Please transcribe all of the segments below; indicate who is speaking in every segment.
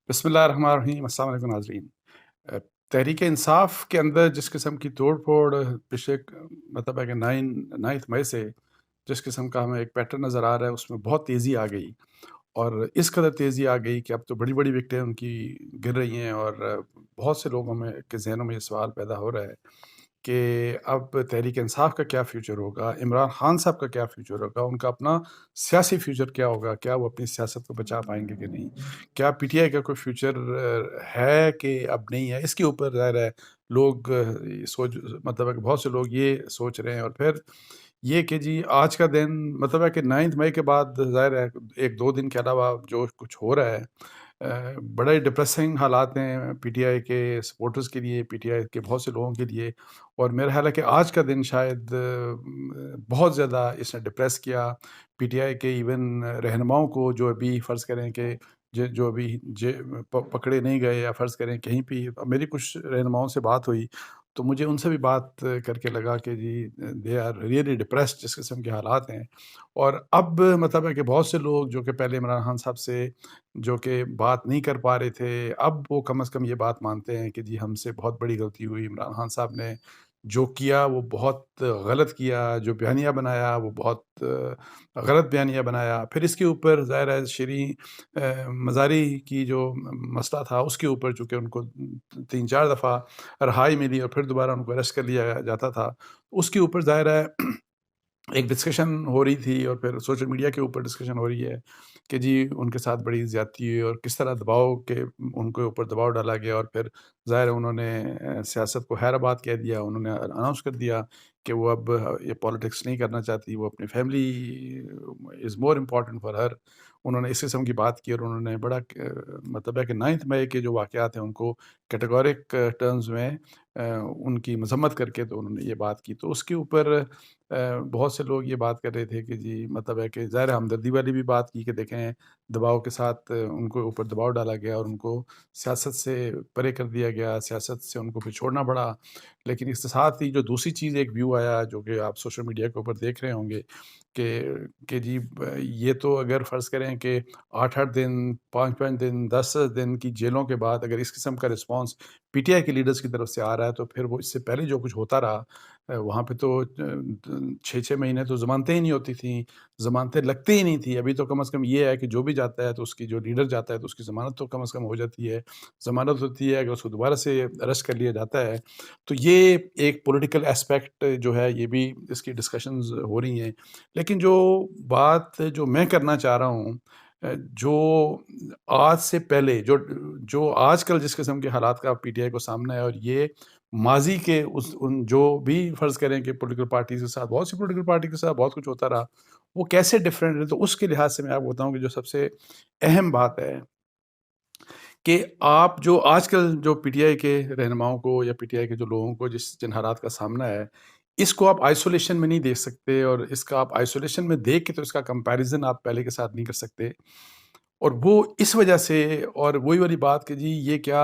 Speaker 1: بسم اللہ الرحمن الرحیم۔ السلام علیکم ناظرین۔ اہ، تحریک انصاف کے اندر جس قسم کی توڑ پھوڑ پچھلے مطلب ہے کہ 9 مئی سے جس قسم کا ہمیں ایک پیٹرن نظر آ رہا ہے، اس میں بہت تیزی آ گئی، اور اس قدر تیزی آ گئی کہ اب تو بڑی بڑی وکٹیں ان کی گر رہی ہیں، اور بہت سے لوگوں میں کے ذہنوں میں یہ سوال پیدا ہو رہا ہے کہ اب تحریک انصاف کا کیا فیوچر ہوگا، عمران خان صاحب کا کیا فیوچر ہوگا، ان کا اپنا سیاسی فیوچر کیا ہوگا، کیا وہ اپنی سیاست کو بچا پائیں گے کہ نہیں، کیا پی ٹی آئی کا کوئی فیوچر ہے کہ اب نہیں ہے۔ اس کے اوپر ظاہر ہے لوگ سوچ مطلب ہے کہ بہت سے لوگ یہ سوچ رہے ہیں، اور پھر یہ کہ جی آج کا دن مطلب ہے کہ 9 مئی کے بعد ظاہر ہے 1-2 دن کے علاوہ جو کچھ ہو رہا ہے، بڑے ڈپریسنگ حالات ہیں پی ٹی آئی کے سپورٹرز کے لیے، پی ٹی آئی کے بہت سے لوگوں کے لیے، اور میرا خیال ہے کہ آج کا دن شاید بہت زیادہ اس نے ڈپریس کیا پی ٹی آئی کے ایون رہنماؤں کو، جو ابھی فرض کریں کہ جو ابھی پکڑے نہیں گئے، یا فرض کریں کہیں بھی میری کچھ رہنماؤں سے بات ہوئی تو مجھے ان سے بھی بات کر کے لگا کہ جی دے آر ریئلی ڈپریسڈ، جس قسم کے حالات ہیں۔ اور اب مطلب ہے کہ بہت سے لوگ جو کہ پہلے عمران خان صاحب سے جو کہ بات نہیں کر پا رہے تھے، اب وہ کم از کم یہ بات مانتے ہیں کہ جی ہم سے بہت بڑی غلطی ہوئی، عمران خان صاحب نے جو کیا وہ بہت غلط کیا، جو بیانیہ بنایا وہ بہت غلط بیانیہ بنایا۔ پھر اس کے اوپر ظاہر ہے شیریں مزاری کی جو مسئلہ تھا، اس کے اوپر چونکہ ان کو 3-4 دفعہ رہائی ملی اور پھر دوبارہ ان کو اریسٹ کر لیا جاتا تھا، اس کے اوپر ظاہر ہے ایک ڈسکشن ہو رہی تھی، اور پھر سوشل میڈیا کے اوپر ڈسکشن ہو رہی ہے کہ جی ان کے ساتھ بڑی زیادتی ہوئی، اور کس طرح دباؤ کے ان کے اوپر دباؤ ڈالا گیا، اور پھر ظاہر ہے انہوں نے سیاست کو خیر آباد کہہ دیا، انہوں نے اناؤنس کر دیا کہ وہ اب یہ پالیٹکس نہیں کرنا چاہتی، وہ اپنی family is more important for her. انہوں نے اس قسم کی بات کی، اور انہوں نے بڑا مطلب ہے کہ 9 مئی کے جو واقعات ہیں ان کو کیٹیگورک ٹرمز میں ان کی مذمت کر کے تو انہوں نے یہ بات کی۔ تو اس کے اوپر بہت سے لوگ یہ بات کر رہے تھے کہ جی مطلب ہے کہ ظاہر ہمدردی والی بھی بات کی کہ دیکھیں دباؤ کے ساتھ ان کو اوپر دباؤ ڈالا گیا، اور ان کو سیاست سے پرے کر دیا گیا، سیاست سے ان کو پھر چھوڑنا پڑا۔ لیکن اس کے ساتھ ہی جو دوسری چیز ایک ویو آیا، جو کہ آپ سوشل میڈیا کے اوپر دیکھ رہے ہوں گے کہ جی یہ تو اگر فرض کریں کہ 8-8 دن، 5-5 دن، 10 دن کی جیلوں کے بعد اگر اس قسم کا رسپانس پی ٹی آئی کے لیڈرز کی طرف سے آ رہا ہے، تو پھر وہ اس سے پہلے جو کچھ ہوتا رہا وہاں پہ تو 6-6 مہینے تو ضمانتیں ہی نہیں ہوتی تھیں، ضمانتیں لگتی ہی نہیں تھی۔ ابھی تو کم از کم یہ ہے کہ جو بھی جاتا ہے تو اس کی جو لیڈر جاتا ہے تو اس کی ضمانت تو کم از کم ہو جاتی ہے، ضمانت ہوتی ہے، اگر اس کو دوبارہ سے اریسٹ کر لیا جاتا ہے تو یہ ایک پولیٹیکل اسپیکٹ جو ہے یہ بھی اس کی ڈسکشنز ہو رہی ہیں۔ لیکن جو بات جو میں کرنا چاہ رہا ہوں، جو آج سے پہلے جو آج کل جس قسم کے حالات کا پی ٹی آئی کو سامنا ہے، اور یہ ماضی کے ان جو بھی فرض کریں کہ پولیٹیکل پارٹیز کے ساتھ، بہت سی پولیٹیکل پارٹی کے ساتھ بہت کچھ ہوتا رہا، وہ کیسے ڈفرینٹ ہے، تو اس کے لحاظ سے میں آپ کو بتاؤں کہ جو سب سے اہم بات ہے کہ آپ جو آج کل جو پی ٹی آئی کے رہنماؤں کو یا پی ٹی آئی کے جو لوگوں کو جن حالات کا سامنا ہے، اس کو آپ آئسولیشن میں نہیں دیکھ سکتے، اور اس کا آپ آئسولیشن میں دیکھ کے تو اس کا کمپیریزن آپ پہلے کے ساتھ نہیں کر سکتے۔ اور وہ اس وجہ سے، اور وہی والی بات کہ جی یہ کیا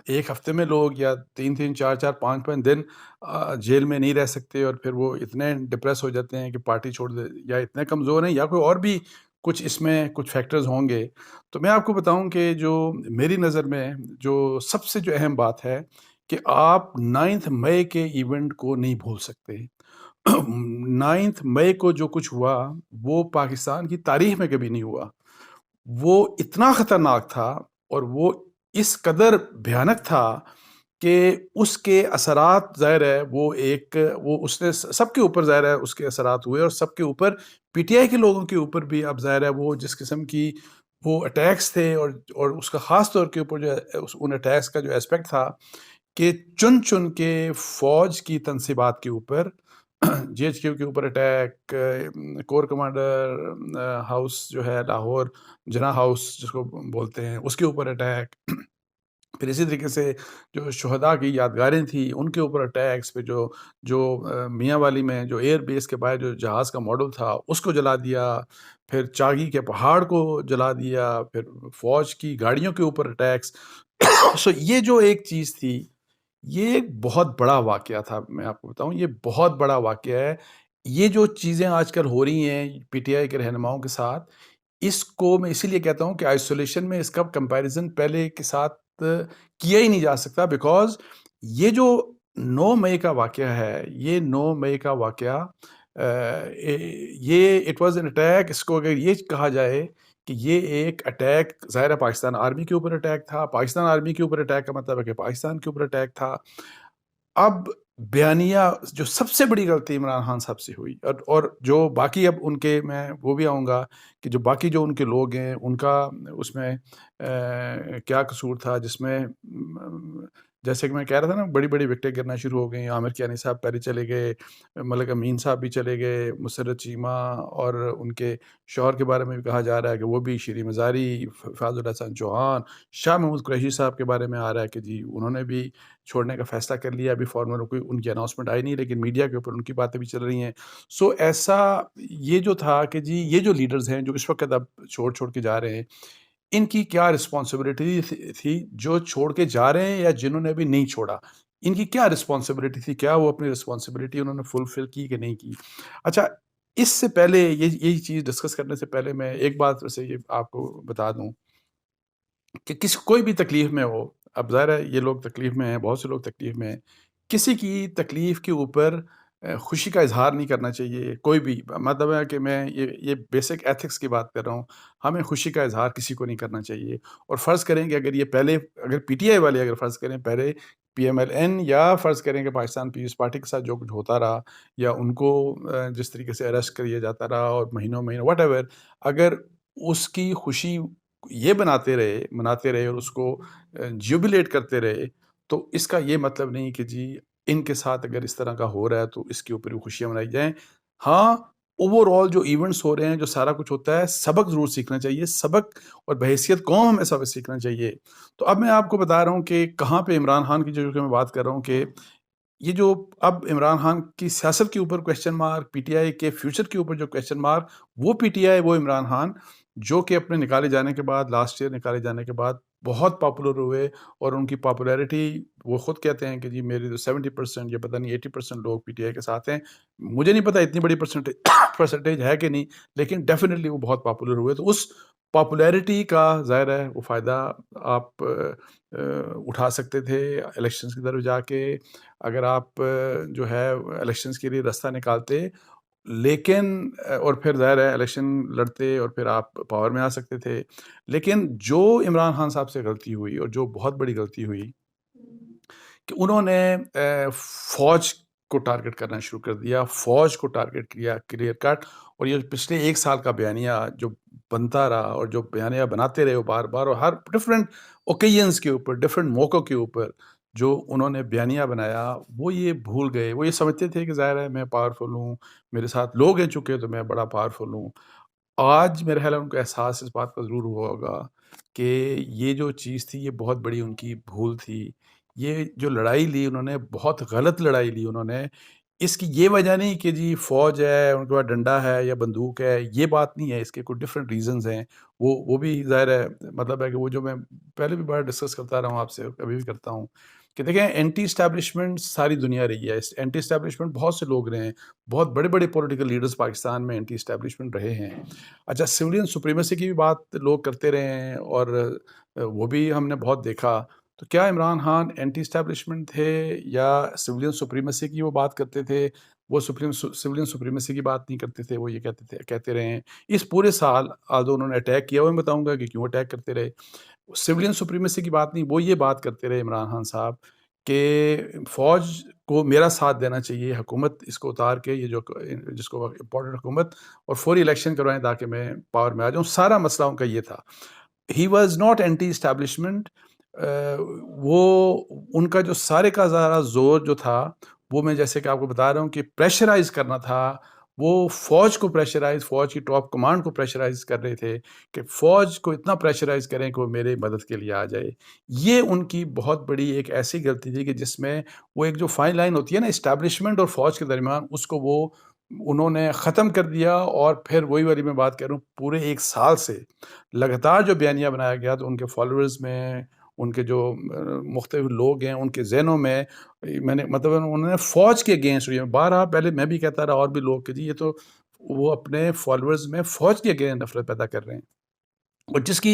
Speaker 1: ایک ہفتے میں لوگ یا 3-3 4-4 5-5 دن جیل میں نہیں رہ سکتے، اور پھر وہ اتنے ڈپریس ہو جاتے ہیں کہ پارٹی چھوڑ دے، یا اتنے کمزور ہیں، یا کوئی اور بھی کچھ اس میں کچھ فیکٹرز ہوں گے۔ تو میں آپ کو بتاؤں کہ جو میری نظر میں جو سب سے جو اہم بات ہے کہ آپ 9 مئی کے ایونٹ کو نہیں بھول سکتے۔ 9 مئی کو جو کچھ ہوا وہ پاکستان کی تاریخ میں کبھی نہیں ہوا۔ وہ اتنا خطرناک تھا، اور وہ اس قدر بھیانک تھا کہ اس کے اثرات ظاہر ہے وہ اس نے سب کے اوپر ظاہر ہے اس کے اثرات ہوئے، اور سب کے اوپر پی ٹی آئی کے لوگوں کے اوپر بھی اب ظاہر ہے وہ جس قسم کی وہ اٹیکس تھے، اور اس کا خاص طور کے اوپر جو ان اٹیکس کا جو اسپیکٹ تھا کہ چن چن کے فوج کی تنصیبات کے اوپر، جی ایچ کیو کے اوپر اٹیک، کور کمانڈر ہاؤس جو ہے لاہور، جناح ہاؤس جس کو بولتے ہیں، اس کے اوپر اٹیک، پھر اسی طریقے سے جو شہداء کی یادگاریں تھیں ان کے اوپر اٹیکس، پھر جو میاں والی میں جو ایئر بیس کے باہر جو جہاز کا ماڈل تھا اس کو جلا دیا، پھر چاگی کے پہاڑ کو جلا دیا، پھر فوج کی گاڑیوں کے اوپر اٹیکس۔ سو یہ جو ایک چیز تھی، یہ ایک بہت بڑا واقعہ تھا، میں آپ کو بتاؤں یہ بہت بڑا واقعہ ہے۔ یہ جو چیزیں آج کل ہو رہی ہیں پی ٹی آئی کے رہنماؤں کے ساتھ، اس کو میں اسی لیے کہتا ہوں کہ آئسولیشن میں اس کا کمپیریزن پہلے کے ساتھ کیا ہی نہیں جا سکتا، بیکاز یہ جو 9 مئی کا واقعہ ہے، یہ 9 مئی کا واقعہ یہ اٹ واز این اٹیک. اس کو اگر یہ کہا جائے کہ یہ ایک اٹیک ظاہر ہے پاکستان آرمی کے اوپر اٹیک تھا، پاکستان آرمی کے اوپر اٹیک کا مطلب ہے کہ پاکستان کے اوپر اٹیک تھا. اب بیانیہ جو سب سے بڑی غلطی عمران خان صاحب سے ہوئی، اور جو باقی اب ان کے، میں وہ بھی آؤں گا کہ جو باقی جو ان کے لوگ ہیں ان کا اس میں کیا قصور تھا، جس میں جیسے کہ میں کہہ رہا تھا نا، بڑی بڑی وکٹیں گرنا شروع ہو گئیں. عامر کیانی صاحب پہلے چلے گئے، ملک امین صاحب بھی چلے گئے، مسرت چیمہ اور ان کے شوہر کے بارے میں بھی کہا جا رہا ہے کہ وہ بھی شیریں مزاری، فاضل الحسن چوہان، شاہ محمود قریشی صاحب کے بارے میں آ رہا ہے کہ جی انہوں نے بھی چھوڑنے کا فیصلہ کر لیا. ابھی فارمر کوئی ان کی اناؤنسمنٹ آئی نہیں، لیکن میڈیا کے اوپر ان کی باتیں بھی چل رہی ہیں. سو ایسا یہ جو تھا کہ جی یہ جو لیڈرز ہیں جو اس وقت اب چھوڑ کے جا رہے ہیں، ان کی کیا رسپانسبلٹی تھی جو چھوڑ کے جا رہے ہیں، یا جنہوں نے ابھی نہیں چھوڑا ان کی کیا رسپانسبلٹی تھی؟ کیا وہ اپنی رسپانسبلٹی انہوں نے فلفل کی کہ نہیں کی؟ اچھا، اس سے پہلے یہی چیز ڈسکس کرنے سے پہلے میں ایک بات ویسے یہ آپ کو بتا دوں کہ کوئی بھی تکلیف میں ہو، اب ظاہر ہے یہ لوگ تکلیف میں ہیں، بہت سے لوگ تکلیف میں ہیں، کسی کی تکلیف کے اوپر خوشی کا اظہار نہیں کرنا چاہیے. کوئی بھی مطلب ہے کہ میں یہ بیسک ایتھکس کی بات کر رہا ہوں، ہمیں خوشی کا اظہار کسی کو نہیں کرنا چاہیے. اور فرض کریں کہ اگر یہ پہلے، اگر پی ٹی آئی والے اگر فرض کریں پہلے پی ایم ایل این، یا فرض کریں کہ پاکستان پیپلز پارٹی کے ساتھ جو کچھ ہوتا رہا، یا ان کو جس طریقے سے اریسٹ کر دیا جاتا رہا اور مہینوں واٹ ایور، اگر اس کی خوشی یہ مناتے رہے اور اس کو جیوبلیٹ کرتے رہے، تو اس کا یہ مطلب نہیں کہ جی ان کے ساتھ اگر اس طرح کا ہو رہا ہے تو اس کے اوپر بھی خوشیاں منائی جائیں. ہاں، اوور آل جو ایونٹس ہو رہے ہیں، جو سارا کچھ ہوتا ہے، سبق ضرور سیکھنا چاہیے، سبق اور بحیثیت قوم ہمیں سبق سیکھنا چاہیے. تو اب میں آپ کو بتا رہا ہوں کہ کہاں پہ عمران خان کی جو کہ میں بات کر رہا ہوں کہ یہ جو اب عمران خان کی سیاست کے اوپر question mark, P T I کے فیوچر کے اوپر جو کویسچن مارک، وہ پی ٹی آئی، وہ عمران خان جو کہ اپنے نکالے جانے کے بعد، لاسٹ ایئر نکالے جانے کے بعد بہت پاپولر ہوئے، اور ان کی پاپولیرٹی وہ خود کہتے ہیں کہ جی میرے جو 70% یا پتہ نہیں 80% لوگ پی ٹی آئی کے ساتھ ہیں. مجھے نہیں پتا اتنی بڑی پرسنٹیج ہے کہ نہیں، لیکن ڈیفینیٹلی وہ بہت پاپولر ہوئے. تو اس پاپولیرٹی کا ظاہر ہے وہ فائدہ آپ اٹھا سکتے تھے الیکشنز کی طرف جا کے، اگر آپ جو ہے الیکشنز کے لیے راستہ نکالتے، لیکن اور پھر ظاہر ہے الیکشن لڑتے اور پھر آپ پاور میں آ سکتے تھے. لیکن جو عمران خان صاحب سے غلطی ہوئی، اور جو بہت بڑی غلطی ہوئی، کہ انہوں نے فوج کو ٹارگٹ کرنا شروع کر دیا، فوج کو ٹارگٹ کیا کلیئر کٹ. اور یہ پچھلے 1 سال کا بیانیہ جو بنتا رہا، اور جو بیانیہ بناتے رہے بار بار، اور ہر ڈفرینٹ اوکیزنس کے اوپر، ڈفرینٹ موقعوں کے اوپر جو انہوں نے بیانیہ بنایا، وہ یہ بھول گئے. وہ یہ سمجھتے تھے کہ ظاہر ہے میں پاورفل ہوں، میرے ساتھ لوگ ہیں چکے تو میں بڑا پاورفل ہوں. آج میرے خیال ہے ان کو احساس اس بات کا ضرور ہوا ہوگا کہ یہ جو چیز تھی یہ بہت بڑی ان کی بھول تھی. یہ جو لڑائی لی انہوں نے، بہت غلط لڑائی لی انہوں نے. اس کی یہ وجہ نہیں کہ جی فوج ہے، ان کے پاس ڈنڈا ہے یا بندوق ہے، یہ بات نہیں ہے. اس کے کوئی ڈفرینٹ ریزنز ہیں، وہ بھی ظاہر ہے. مطلب ہے کہ وہ جو میں پہلے بھی بڑا ڈسکس کرتا رہا ہوں آپ سے، کبھی بھی کرتا ہوں، کہ دیکھیں اینٹی اسٹیبلشمنٹ ساری دنیا رہی ہے. اینٹی اسٹیبلشمنٹ بہت سے لوگ رہے ہیں، بہت بڑے بڑے پولیٹیکل لیڈرز پاکستان میں اینٹی اسٹیبلشمنٹ رہے ہیں. اچھا، سولین سپریمیسی کی بھی بات لوگ کرتے رہے ہیں، اور وہ بھی ہم نے بہت دیکھا. تو کیا عمران خان اینٹی اسٹیبلشمنٹ تھے یا سولین سپریمیسی کی وہ بات کرتے تھے؟ وہ سولین سپریمیسی کی بات نہیں کرتے تھے، وہ یہ کہتے رہے ہیں اس پورے سال. آج انہوں نے اٹیک کیا، وہ میں بتاؤں گا کہ کیوں اٹیک کرتے رہے. سولین سپریمیسی کی بات نہیں، وہ یہ بات کرتے رہے عمران خان صاحب کہ فوج کو میرا ساتھ دینا چاہیے، حکومت اس کو اتار کے، یہ جو جس کو امپورٹنٹ حکومت، اور فوری الیکشن کروائیں تاکہ میں پاور میں آ جاؤں. سارا مسئلہ ان کا یہ تھا. He was not anti establishment. وہ ان کا جو سارے کا سارا زور جو تھا، وہ میں جیسے کہ آپ کو بتا رہا ہوں کہ پریشرائز کرنا تھا. وہ فوج کو پریشرائز، فوج کی ٹاپ کمانڈ کو پریشرائز کر رہے تھے کہ فوج کو اتنا پریشرائز کریں کہ وہ میرے مدد کے لیے آ جائے. یہ ان کی بہت بڑی ایک ایسی غلطی تھی کہ جس میں وہ ایک جو فائن لائن ہوتی ہے نا اسٹیبلشمنٹ اور فوج کے درمیان، اس کو وہ انہوں نے ختم کر دیا. اور پھر وہی والی میں بات کر رہا ہوں، پورے 1 سال سے لگاتار جو بیانیہ بنایا گیا، تو ان کے فالوورز میں، ان کے جو مختلف لوگ ہیں ان کے ذہنوں میں، میں نے مطلب انہوں نے فوج کے اگینسٹ ہوئی. بارہا پہلے میں بھی کہتا رہا اور بھی لوگ کہ جی یہ تو وہ اپنے فالوورز میں فوج کے اگینسٹ نفرت پیدا کر رہے ہیں، اور جس کی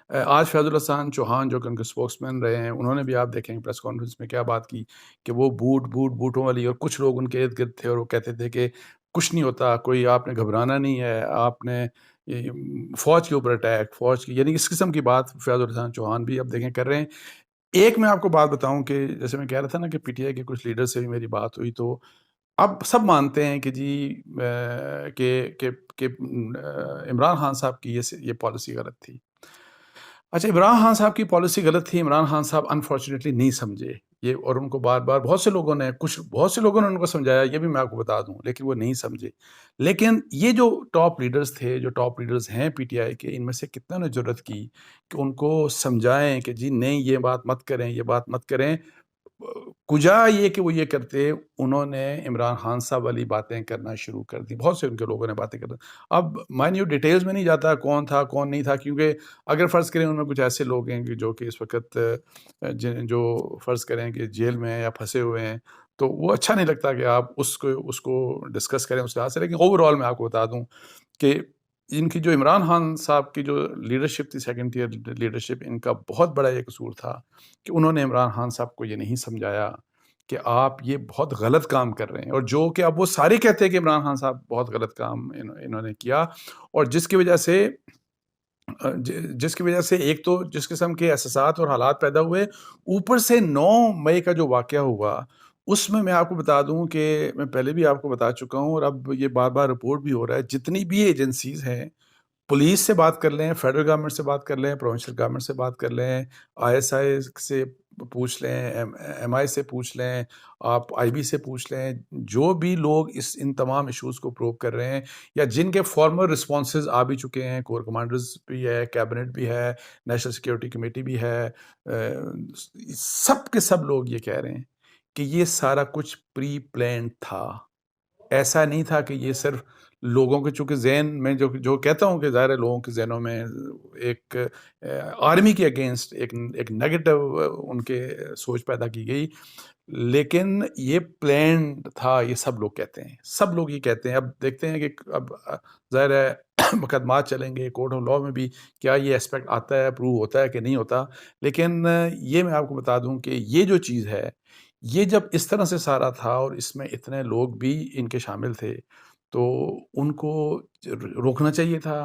Speaker 1: آج فیض الحسن چوہان جو کہ ان کے اسپوکس مین رہے ہیں، انہوں نے بھی آپ دیکھیں پریس کانفرنس میں کیا بات کی کہ وہ بوٹوں والی، اور کچھ لوگ ان کے ارد گرد تھے اور وہ کہتے تھے کہ کچھ نہیں ہوتا، کوئی آپ نے گھبرانا نہیں ہے، آپ نے فوج کے اوپر اٹیک، فوج کی، یعنی اس قسم کی بات فیض الحسن چوہان بھی اب دیکھیں کر رہے ہیں۔ ایک میں آپ کو بات بتاؤں کہ جیسے میں کہہ رہا تھا نا کہ پی ٹی آئی کے کچھ لیڈر سے بھی میری بات ہوئی، تو اب سب مانتے ہیں کہ جی کہ عمران خان صاحب کی یہ پالیسی غلط تھی۔ اچھا، عمران خان صاحب کی پالیسی غلط تھی، عمران خان صاحب انفارچونیٹلی نہیں سمجھے یہ، اور ان کو بار بار بہت سے لوگوں نے ان کو سمجھایا، یہ بھی میں آپ کو بتا دوں، لیکن وہ نہیں سمجھے۔ لیکن یہ جو ٹاپ لیڈرز تھے، جو ٹاپ لیڈرز ہیں پی ٹی آئی کے، ان میں سے کتنا نے جرت کی کہ ان کو سمجھائیں کہ جی نہیں، یہ بات مت کریں، یہ بات مت کریں۔ کجا یہ کہ وہ یہ کرتے، انہوں نے عمران خان صاحب والی باتیں کرنا شروع کر دی، بہت سے ان کے لوگوں نے باتیں کرنا۔ اب مائنیوٹ ڈیٹیلز میں نہیں جاتا کون تھا کون نہیں تھا، کیونکہ اگر فرض کریں ان میں کچھ ایسے لوگ ہیں کہ جو کہ اس وقت جو فرض کریں کہ جیل میں ہیں یا پھنسے ہوئے ہیں، تو وہ اچھا نہیں لگتا کہ آپ اس کو ڈسکس کریں اس لحاظ سے۔ لیکن اوور آل میں آپ کو بتا دوں کہ ان کی جو عمران خان صاحب کی جو لیڈرشپ تھی، سیکنڈ ٹیئر لیڈرشپ، ان کا بہت بڑا یہ قصور تھا کہ انہوں نے عمران خان صاحب کو یہ نہیں سمجھایا کہ آپ یہ بہت غلط کام کر رہے ہیں، اور جو کہ اب وہ سارے کہتے ہیں کہ عمران خان صاحب بہت غلط کام انہوں نے کیا، اور جس کی وجہ سے ایک تو جس قسم کے احساسات اور حالات پیدا ہوئے، اوپر سے 9 مئی کا جو واقعہ ہوا، اس میں آپ کو بتا دوں کہ میں پہلے بھی آپ کو بتا چکا ہوں، اور اب یہ بار بار رپورٹ بھی ہو رہا ہے، جتنی بھی ایجنسیز ہیں، پولیس سے بات کر لیں، فیڈرل گورنمنٹ سے بات کر لیں، پروونشل گورنمنٹ سے بات کر لیں، آئی ایس آئی سے پوچھ لیں، ایم آئی سے پوچھ لیں، آپ آئی بی سے پوچھ لیں، جو بھی لوگ ان تمام ایشوز کو پروو کر رہے ہیں، یا جن کے فارمل رسپانسز آ بھی چکے ہیں، کور کمانڈرز بھی ہے، کیبنٹ بھی ہے، نیشنل سیکیورٹی کمیٹی بھی ہے، سب کے سب لوگ یہ کہہ رہے ہیں کہ یہ سارا کچھ پری پلانڈ تھا۔ ایسا نہیں تھا کہ یہ صرف لوگوں کے، چونکہ ذہن میں جو کہتا ہوں کہ ظاہر ہے لوگوں کے ذہنوں میں ایک آرمی کے اگینسٹ ایک نیگیٹو ان کے سوچ پیدا کی گئی، لیکن یہ پلانڈ تھا، یہ سب لوگ کہتے ہیں، سب لوگ یہ کہتے ہیں۔ اب دیکھتے ہیں کہ اب ظاہر ہے مقدمات چلیں گے کورٹ آف لاء میں بھی، کیا یہ اسپیکٹ آتا ہے، پروو ہوتا ہے کہ نہیں ہوتا۔ لیکن یہ میں آپ کو بتا دوں کہ یہ جو چیز ہے، یہ جب اس طرح سے سارا تھا اور اس میں اتنے لوگ بھی ان کے شامل تھے، تو ان کو روکنا چاہیے تھا۔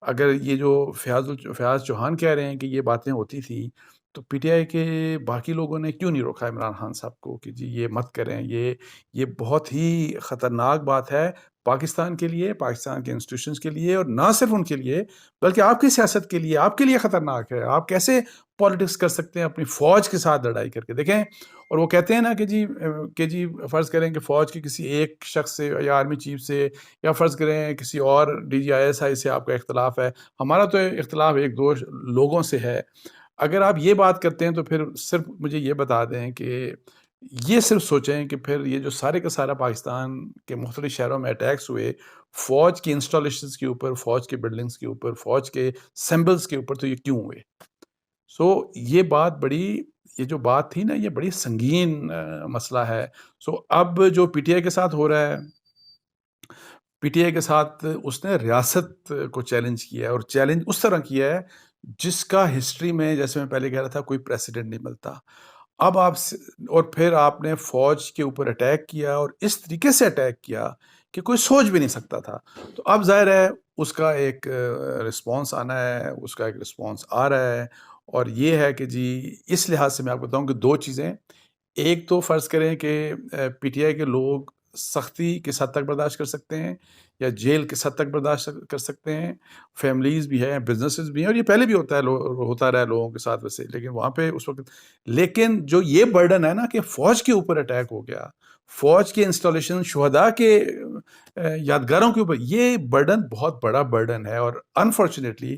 Speaker 1: اگر یہ جو فیاض چوہان کہہ رہے ہیں کہ یہ باتیں ہوتی تھیں، تو پی ٹی آئی کے باقی لوگوں نے کیوں نہیں روکا عمران خان صاحب کو کہ جی یہ مت کریں، یہ بہت ہی خطرناک بات ہے پاکستان کے لیے، پاکستان کے انسٹیٹیوشنز کے لیے، اور نہ صرف ان کے لیے بلکہ آپ کی سیاست کے لیے، آپ کے لیے خطرناک ہے۔ آپ کیسے پالیٹکس کر سکتے ہیں اپنی فوج کے ساتھ لڑائی کر کے؟ دیکھیں، اور وہ کہتے ہیں نا کہ جی فرض کریں کہ فوج کے کسی ایک شخص سے یا آرمی چیف سے، یا فرض کریں کسی اور D G I S I سے آپ کا اختلاف ہے، ہمارا تو اختلاف ایک دو لوگوں سے ہے۔ اگر آپ یہ بات کرتے ہیں تو پھر صرف مجھے یہ بتا دیں کہ یہ صرف سوچیں کہ پھر یہ جو سارے کا سارا پاکستان کے مختلف شہروں میں اٹیکس ہوئے فوج کی انسٹالیشنز کے اوپر، فوج کے بلڈنگز کے اوپر، فوج کے سمبلز کے اوپر، تو یہ کیوں ہوئے؟ یہ بات یہ جو بات تھی نا، یہ بڑی سنگین مسئلہ ہے۔ اب جو پی ٹی آئی کے ساتھ ہو رہا ہے، پی ٹی آئی کے ساتھ اس نے ریاست کو چیلنج کیا ہے، اور چیلنج اس طرح کیا ہے جس کا ہسٹری میں، جیسے میں پہلے کہہ رہا تھا، کوئی پریسیڈنٹ نہیں ملتا۔ اب اور پھر آپ نے فوج کے اوپر اٹیک کیا، اور اس طریقے سے اٹیک کیا کہ کوئی سوچ بھی نہیں سکتا تھا۔ تو اب ظاہر ہے اس کا ایک رسپانس آنا ہے، اس کا ایک رسپانس آ رہا ہے، اور یہ ہے کہ جی اس لحاظ سے میں آپ کو بتاؤں کہ دو چیزیں، ایک تو فرض کریں کہ پی ٹی آئی کے لوگ سختی کس حد تک برداشت کر سکتے ہیں، یا جیل کس حد تک برداشت کر سکتے ہیں، فیملیز بھی ہیں، بزنسز بھی ہیں، اور یہ پہلے بھی ہوتا رہا ہے لوگوں کے ساتھ ویسے، لیکن وہاں پہ اس وقت، لیکن جو یہ برڈن ہے نا کہ فوج کے اوپر اٹیک ہو گیا، فوج کے انسٹالیشن، شہداء کے یادگاروں کے اوپر، یہ برڈن بہت بڑا برڈن ہے۔ اور انفارچونیٹلی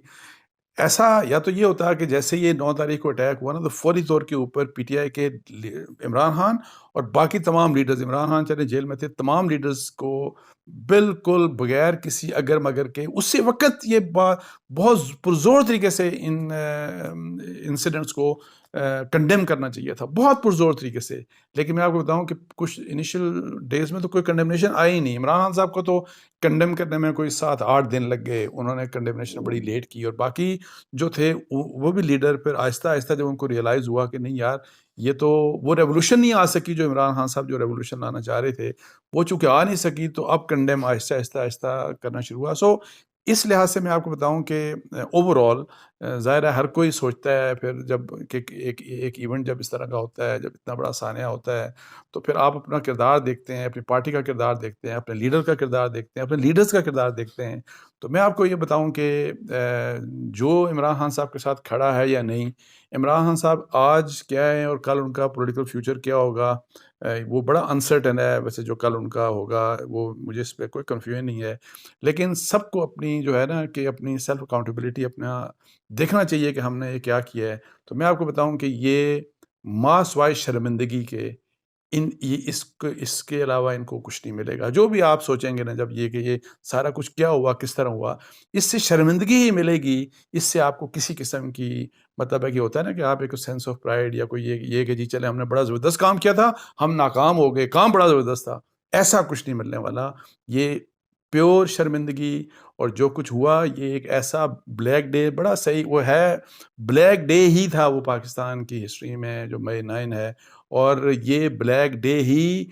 Speaker 1: ایسا یا تو یہ ہوتا ہے کہ جیسے یہ 9 تاریخ کو اٹیک ہوا نا، تو فوری طور کے اوپر پی ٹی آئی کے عمران خان اور باقی تمام لیڈرز، عمران خان چلے جیل میں تھے، تمام لیڈرز کو بالکل بغیر کسی اگر مگر کے اسی وقت یہ بہت پرزور طریقے سے انسیڈنٹس کو کنڈیم کرنا چاہیے تھا بہت پرزور طریقے سے. لیکن میں آپ کو بتاؤں کہ کچھ انیشیل ڈیز میں تو کوئی کنڈیمنیشن آئی ہی نہیں. عمران خان صاحب کو تو کنڈیم کرنے میں کوئی 7-8 دن لگ گئے, انہوں نے کنڈیمنیشن بڑی لیٹ کی, اور باقی جو تھے وہ بھی لیڈر پھر آہستہ آہستہ جب ان کو ریئلائز ہوا کہ نہیں یار یہ تو وہ ریولوشن نہیں آ سکی جو عمران خان صاحب جو ریولوشن لانا چاہ رہے تھے وہ چونکہ آ نہیں سکی, تو اب کنڈیم آہستہ آہستہ آہستہ کرنا شروع ہوا. سو اس لحاظ سے میں آپ کو بتاؤں کہ اوور آل ظاہر ہے ہر کوئی سوچتا ہے پھر جب کہ ایک ایونٹ جب اس طرح کا ہوتا ہے, جب اتنا بڑا سانحہ ہوتا ہے, تو پھر آپ اپنا کردار دیکھتے ہیں, اپنی پارٹی کا کردار دیکھتے ہیں, اپنے لیڈر کا کردار دیکھتے ہیں, اپنے لیڈرز کا کردار دیکھتے ہیں. تو میں آپ کو یہ بتاؤں کہ جو عمران خان صاحب کے ساتھ کھڑا ہے یا نہیں, عمران خان صاحب آج کیا ہے اور کل ان کا پولیٹیکل فیوچر کیا ہوگا وہ بڑا انسرٹن ہے. ویسے جو کل ان کا ہوگا وہ مجھے اس پہ کوئی کنفیوژن نہیں ہے, لیکن سب کو اپنی جو ہے نا کہ اپنی سیلف اکاؤنٹیبلٹی اپنا دیکھنا چاہیے کہ ہم نے یہ کیا کیا ہے. تو میں آپ کو بتاؤں کہ یہ ماں سوائے شرمندگی کے اس کے علاوہ ان کو کچھ نہیں ملے گا. جو بھی آپ سوچیں گے نا جب یہ کہ یہ سارا کچھ کیا ہوا کس طرح ہوا, اس سے شرمندگی ہی ملے گی. اس سے آپ کو کسی قسم کی مطلب ہے کہ ہوتا ہے نا کہ آپ ایک سینس آف پرائڈ یا کوئی یہ کہ جی چلے ہم نے بڑا زبردست کام کیا تھا, ہم ناکام ہو گئے, کام بڑا زبردست تھا, ایسا کچھ نہیں ملنے والا. یہ پیور شرمندگی, اور جو کچھ ہوا یہ ایک ایسا بلیک ڈے, بڑا صحیح وہ ہے بلیک ڈے ہی تھا وہ پاکستان کی ہسٹری میں جو مئی 9 ہے, اور یہ بلیک ڈے ہی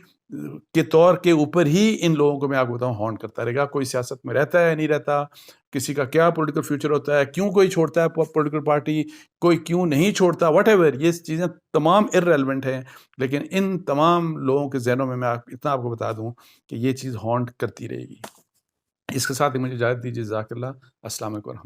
Speaker 1: کے طور کے اوپر ہی ان لوگوں کو میں آپ کو بتاؤں ہانٹ کرتا رہے گا. کوئی سیاست میں رہتا ہے نہیں رہتا, کسی کا کیا پولیٹیکل فیوچر ہوتا ہے, کیوں کوئی چھوڑتا ہے پولیٹیکل پارٹی, کوئی کیوں نہیں چھوڑتا, واٹ ایور, یہ چیزیں تمام ارریلیونٹ ہیں. لیکن ان تمام لوگوں کے ذہنوں میں اتنا آپ کو بتا دوں کہ یہ چیز ہانٹ کرتی رہے گی. اس کے ساتھ ہی مجھے اجازت دیجیے. جزاک اللہ. السلام علیکم.